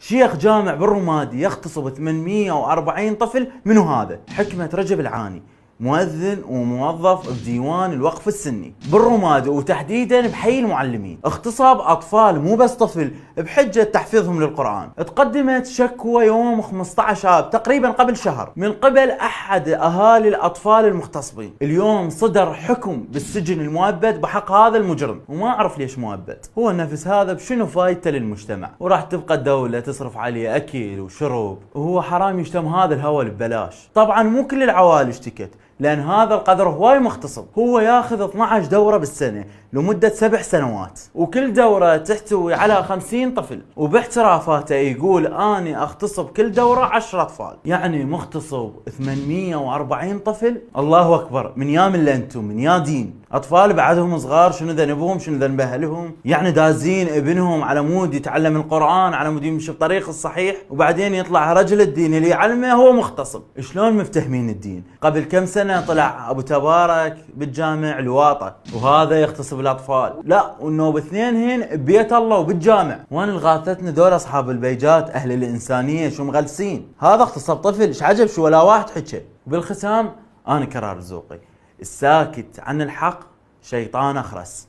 شيخ جامع بالرمادي يغتصب 840 طفل. منو هذا؟ حكمة رجب العاني، مؤذن وموظف بديوان الوقف السني بالرمادي وتحديدا بحي المعلمين. اغتصاب اطفال مو بس طفل بحجة تحفيظهم للقرآن. تقدمت شكوى يوم 15 آب تقريبا قبل شهر من قبل احد اهالي الاطفال المغتصبين. اليوم صدر حكم بالسجن المؤبد بحق هذا المجرم، وما اعرف ليش مؤبد. هو النفس هذا بشنو فايدته للمجتمع؟ وراح تبقى الدولة تصرف عليه اكل وشرب، وهو حرام يشتم هذا الهوى ببلاش. طبعا مو كل العوائل اشتكت، لأن هذا القدر هواي مغتصب. هو ياخذ 12 دورة بالسنة لمدة 7 سنوات، وكل دورة تحتوي على 50 طفل، وباعترافاته يقول أني أغتصب كل دورة 10 أطفال. يعني مغتصب 840 طفل. الله أكبر، من يام اللي أنتم من يا دين. أطفال بعدهم صغار، شنو ذنبهم؟ شنو ذنب أهلهم؟ يعني دازين ابنهم على مود يتعلم القرآن، على مود يمشي بطريق الصحيح، وبعدين يطلع رجل الدين اللي يعلمه هو مغتصب. شلون مفتهمين الدين؟ قبل كم سنة طلع أبو تبارك بالجامع لواطة وهذا يغتصب الأطفال، لا والنوب اثنين هن ببيت الله وبالجامع. وين الغاثتنا دول أصحاب البيجات أهل الإنسانية شو مغلسين؟ هذا اغتصب طفل، ايش عجب شو ولا واحد حكى. وبالختام أنا كرار الزوقي، الساكت عن الحق شيطان أخرس.